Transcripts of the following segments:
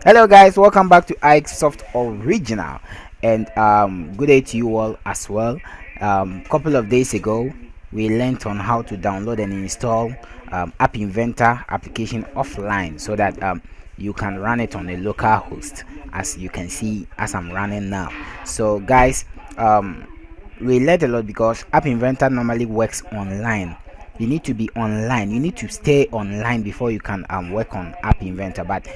Hello guys, welcome back to iSoft Original, and good day to you all as well. Couple of days ago we learned on how to download and install App Inventor application offline so that you can run it on a local host, as you can see as I'm running now. So guys, we learned a lot because App Inventor normally works online. You need to be online, you need to stay online before you can work on App Inventor. But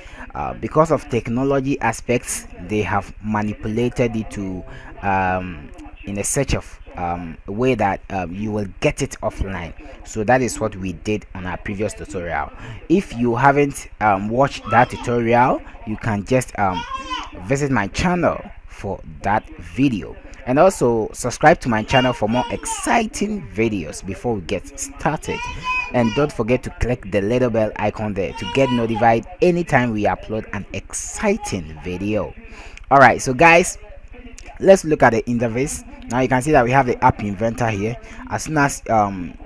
because of technology aspects, they have manipulated it to in a search of a way that you will get it offline. So that is what we did on our previous tutorial. If you haven't watched that tutorial, you can just visit my channel for that video, and also subscribe to my channel for more exciting videos before we get started. And don't forget to click the little bell icon there to get notified anytime we upload an exciting video. All right, so guys, let's look at the interface. Now you can see that we have the App Inventor here. As soon as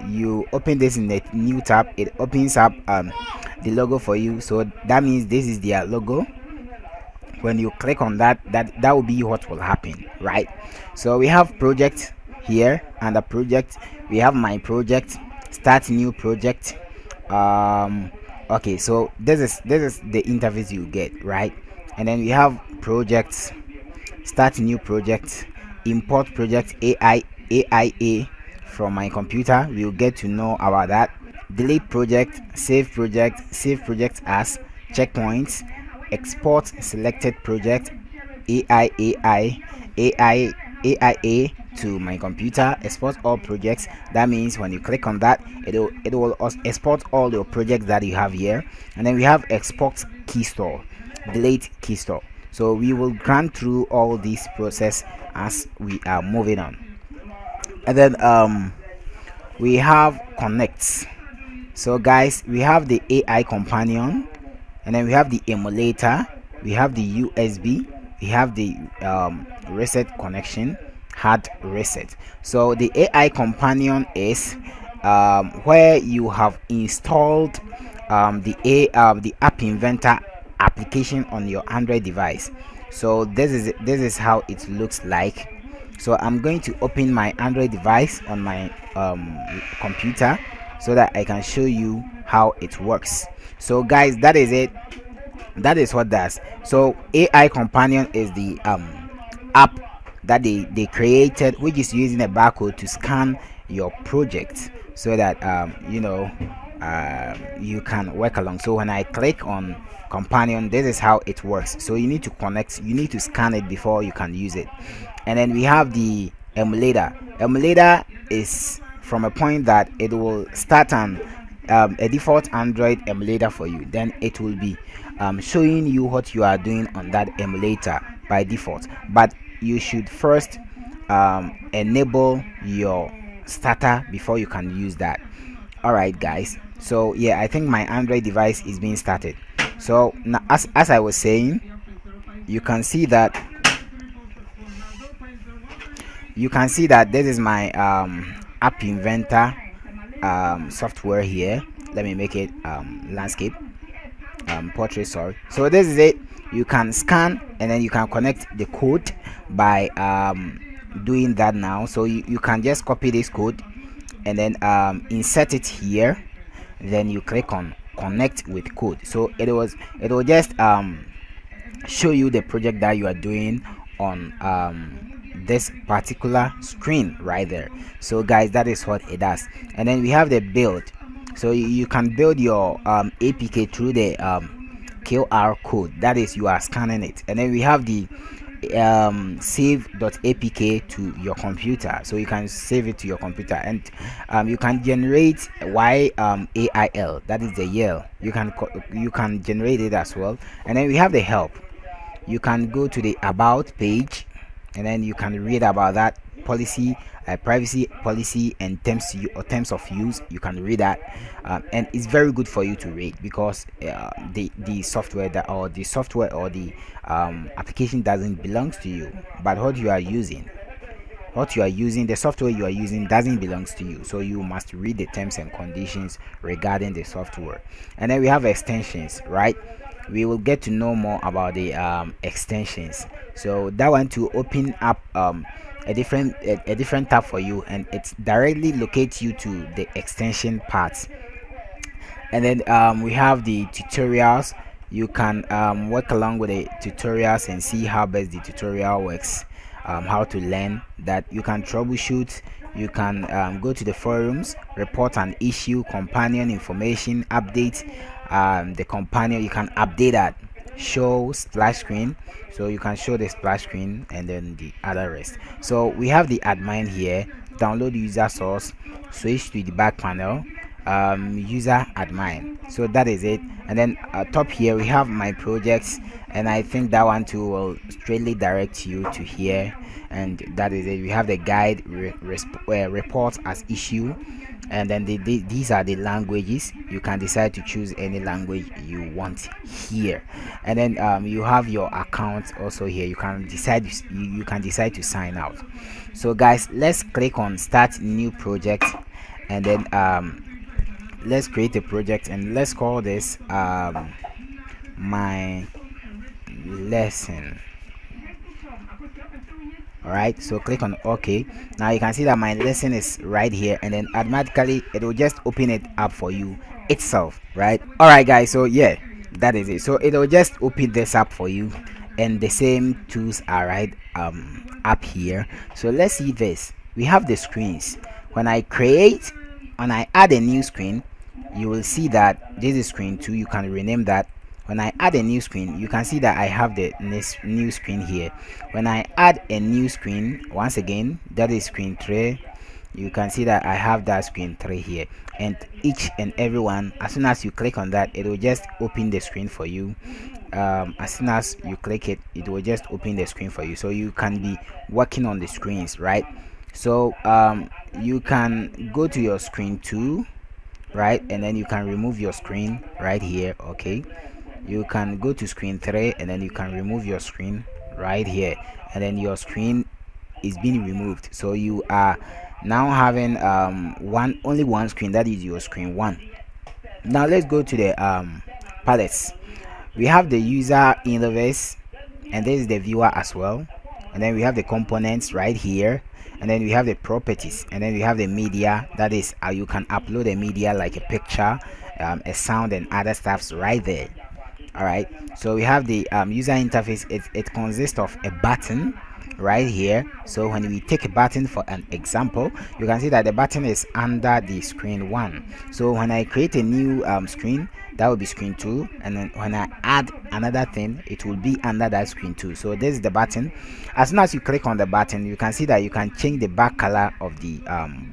you open this in the new tab, it opens up the logo for you. So that means this is their logo. When you click on that will be what will happen, right? So we have project here, and the project, we have my project, start new project. Okay, so this is the interface you get, right? And then we have projects, start new project, import project AIA from my computer. We'll get to know about that. Delete project, save project as, checkpoints, export selected project AIA to my computer, export all projects. That means when you click on that, it will also export all your projects that you have here. And then we have export key store, delete key store. So we will run through all this process as we are moving on. And then we have connects. So guys, we have the AI companion, and then we have the emulator, we have the USB, we have the reset connection, hard reset. So the AI companion is where you have installed the App Inventor application on your Android device. So this is how it looks like. So I'm going to open my Android device on my computer so that I can show you how it works. So guys, that is it. That is what does. So AI companion is the app that they created, which is using a barcode to scan your project so that you can work along. So when I click on companion, this is how it works. So you need to connect, you need to scan it before you can use it. And then we have the emulator. Emulator is from a point that it will start on a default Android emulator for you. Then it will be showing you what you are doing on that emulator by default, but you should first enable your starter before you can use that. All right guys, so yeah, I think my Android device is being started. So now, as I was saying, you can see that this is my App Inventor software here. Let me make it landscape, portrait, sorry. So this is it. You can scan, and then you can connect the code by doing that now. So you can just copy this code and then insert it here. Then you click on connect with code. So it will just show you the project that you are doing on this particular screen right there. So guys, that is what it does. And then we have the build. So you can build your APK through the QR code, that is, you are scanning it. And then we have the save.apk to your computer, so you can save it to your computer. And you can generate YAIL, that is the YAIL. You can generate it as well. And then we have the help. You can go to the about page, and then you can read about that policy, privacy policy, and terms of use. You can read that, and it's very good for you to read because the software or the application doesn't belong to you, but what you are using, the software you are using doesn't belongs to you. So you must read the terms and conditions regarding the software. And then we have extensions, right? we will get to know more about the extensions. So that one to open up a different tab for you, and it directly locates you to the extension part. And then we have the tutorials. You can work along with the tutorials and see how best the tutorial works, how to learn that. You can troubleshoot, you can go to the forums, report an issue, companion information, update the companion. You can update that, show splash screen, so you can show the splash screen and then the other rest. So we have the admin here, download user source, switch to the back panel, user admin. So that is it. And then top here we have my projects, and I think that one too will straightly direct you to here, and that is it. We have the guide, report as issue, and then these are the languages. You can decide to choose any language you want here. And then you have your account also here. You can decide, you can decide to sign out. So guys, let's click on start new project, and then let's create a project, and let's call this my lesson. All right, so click on OK. Now you can see that my lesson is right here, and then automatically it will just open it up for you itself, right? All right guys, so yeah, that is it. So it will just open this up for you, and the same tools are right up here. So let's see this. We have the screens. When I add a new screen, you will see that this is screen 2. You can rename that. When I add a new screen, you can see that I have the new screen here. When I add a new screen, once again, that is screen 3. You can see that I have that screen 3 here, and each and every one, as soon as you click on that, it will just open the screen for you. As soon as you click it, it will just open the screen for you, so you can be working on the screens, right? So you can go to your screen 2, right, and then you can remove your screen right here. Okay, you can go to screen 3, and then you can remove your screen right here, and then your screen is being removed. So you are now having only one screen, that is your screen 1. Now let's go to the palettes. We have the user interface, and this is the viewer as well, and then we have the components right here, and then we have the properties, and then we have the media, that is how you can upload a media like a picture, a sound and other stuffs right there. All right, so we have the user interface. It consists of a button right here. So when we take a button for an example, you can see that the button is under the screen 1. So when I create a new screen, that will be screen 2, and then when I add another thing, it will be under that screen 2. So this is the button. As soon as you click on the button, you can see that you can change the back color of the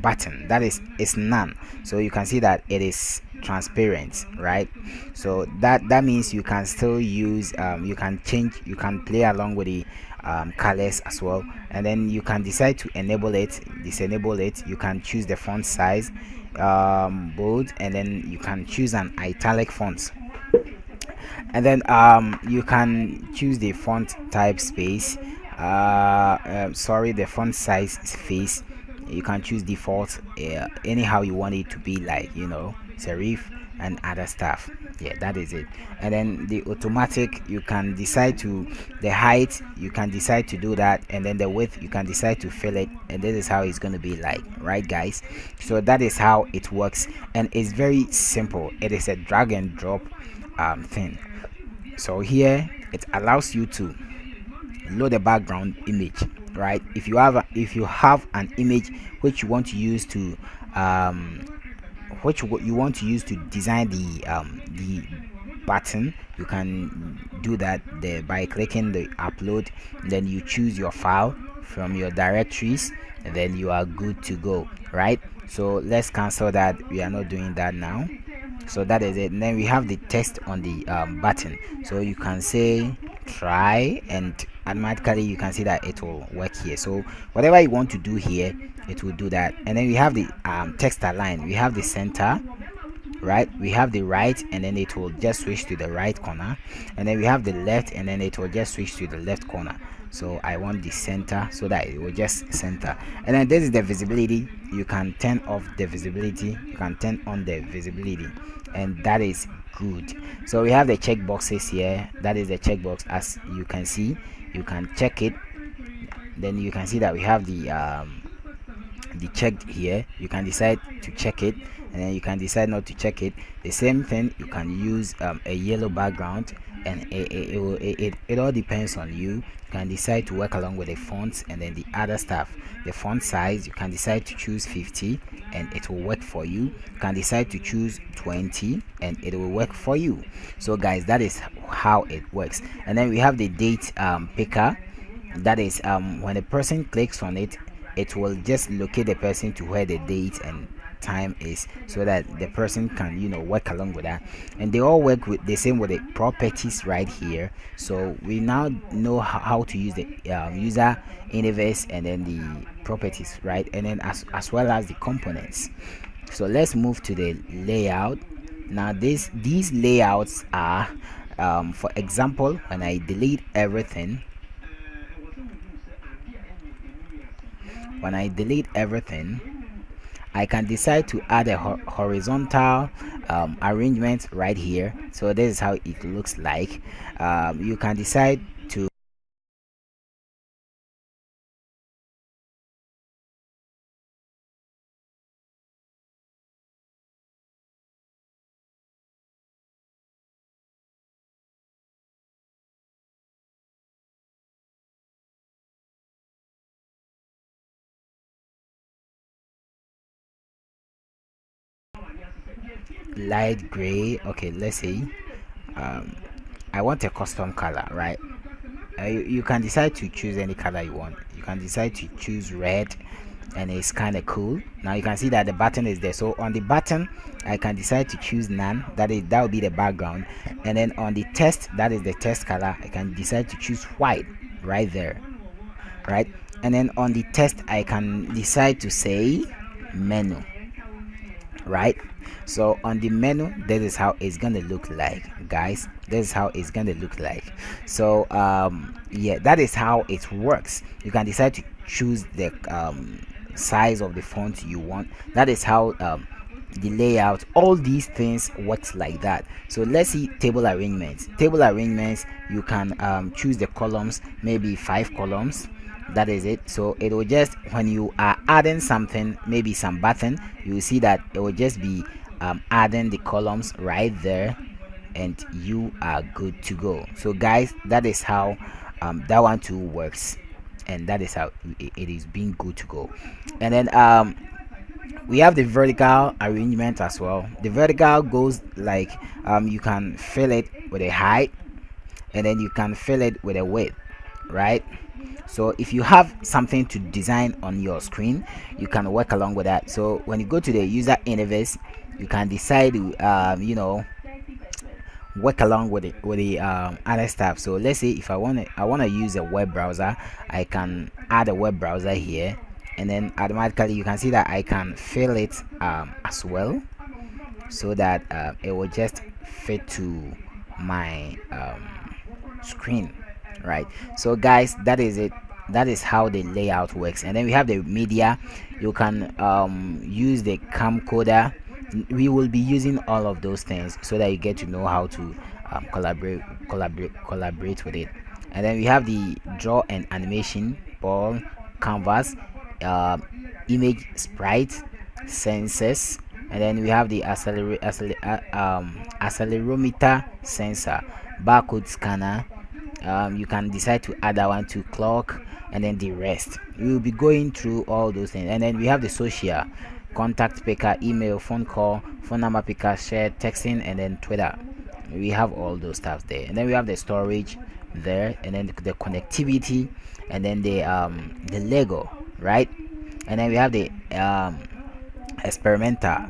button. That is none. So you can see that it is transparent, right? So that means you can still use you can change, you can play along with the colors as well, and then you can decide to enable it, disable it. You can choose the font size, bold, and then you can choose an italic font, and then you can choose the font type space, the font size space. You can choose default, anyhow you want it to be, like, serif and other stuff. Yeah, that is it. And then the automatic, you can decide to the height, you can decide to do that, and then the width, you can decide to fill it, and this is how it's going to be like, right guys? So that is how it works, and it's very simple. It is a drag and drop thing. So here it allows you to load a background image, right? If you have an image which you want to use to design the button, you can do that there by clicking the upload. Then you choose your file from your directories, and then you are good to go, right? So let's cancel that. We are not doing that now. So that is it. And then we have the text on the button, so you can say try, and automatically you can see that it will work here. So whatever you want to do here, it will do that. And then we have the text align. We have the center, right? We have the right, and then it will just switch to the right corner, and then we have the left, and then it will just switch to the left corner. So I want the center, so that it will just center. And then this is the visibility. You can turn off the visibility, you can turn on the visibility, and that is good. So we have the check boxes here. That is the checkbox. As you can see, you can check it. Then you can see that we have the checked here. You can decide to check it, and then you can decide not to check it. The same thing, you can use a yellow background, and it all depends on you. You can decide to work along with the fonts and then the other stuff. The font size, you can decide to choose 50 and it will work for you. You can decide to choose 20 and it will work for you. So guys, that is how it works. And then we have the date picker. That is when a person clicks on it, it will just locate the person to where the date and time is, so that the person can work along with that. And they all work with the same with the properties right here. So we now know how to use the user interface and then the properties, right? And then as well as the components. So let's move to the layout. Now these layouts are for example, when I delete everything, I can decide to add a horizontal arrangement right here. So this is how it looks like. You can decide to light gray. Okay, let's say I want a custom color, right? You can decide to choose any color you want. You can decide to choose red, and it's kind of cool. Now you can see that the button is there. So on the button, I can decide to choose none. That will be the background. And then on the text, that is the text color, I can decide to choose white right there, right? And then on the text, I can decide to say menu, right? So on the menu, that is how it's gonna look like, guys. This is how it's gonna look like. So yeah, that is how it works. You can decide to choose the size of the font you want. That is how the layout, all these things works like that. So let's see table arrangements. You can choose the columns, maybe 5 columns. That is it. So it will just, when you are adding something, maybe some button, you will see that it will just be adding the columns right there, and you are good to go. So guys, that is how that one too works, and that is how it is being good to go. And then we have the vertical arrangement as well. The vertical goes like you can fill it with a height, and then you can fill it with a width, right? So if you have something to design on your screen, you can work along with that. So when you go to the user interface, you can decide to work along with the other stuff. So let's say if I want to use a web browser, I can add a web browser here, and then automatically you can see that I can fill it as well, so that it will just fit to my screen, right? So guys, that is it. That is how the layout works. And then we have the media. You can use the camcorder. We will be using all of those things so that you get to know how to collaborate with it. And then we have the draw and animation, ball, canvas, image sprite, sensors. And then we have the accelerometer sensor, barcode scanner. You can decide to add that one to clock, and then the rest. We will be going through all those things. And then we have the social, contact picker, email, phone call, phone number picker, share, texting, and then Twitter. We have all those stuff there. And then we have the storage there, and then the connectivity, and then the Lego, right? And then we have the experimenter,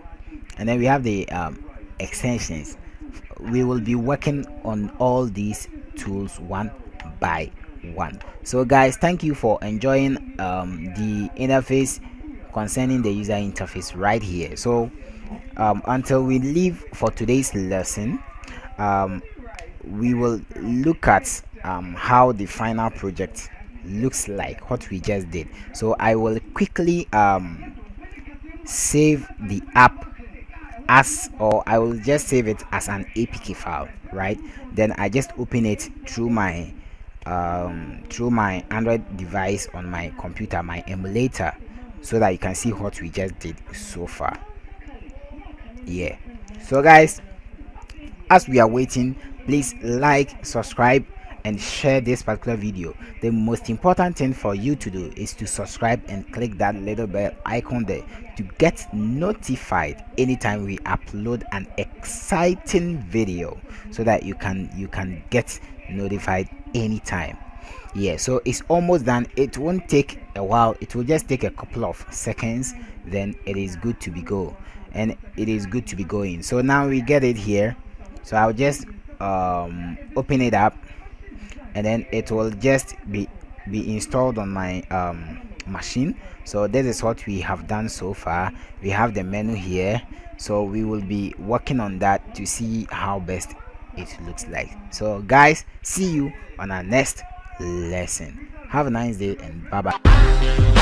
and then we have the extensions. We will be working on all these tools one by one. So guys, thank you for enjoying the interface concerning the user interface right here. So until we leave for today's lesson, we will look at how the final project looks like, what we just did. So I will quickly save the app as, or I will just save it as an APK file, right? Then I just open it through my Android device on my computer, my emulator, so that you can see what we just did so far. Yeah, so guys, as we are waiting, please like, subscribe, and share this particular video. The most important thing for you to do is to subscribe and click that little bell icon there to get notified anytime we upload an exciting video, so that you can get notified anytime. Yeah, so it's almost done. It won't take a while, it will just take a couple of seconds, then it is good to be go, and it is good to be going. So now we get it here, so I'll just open it up, and then it will just be installed on my machine. So this is what we have done so far. We have the menu here, so we will be working on that to see how best it looks like. So guys, see you on our next lesson. Have a nice day, and bye bye.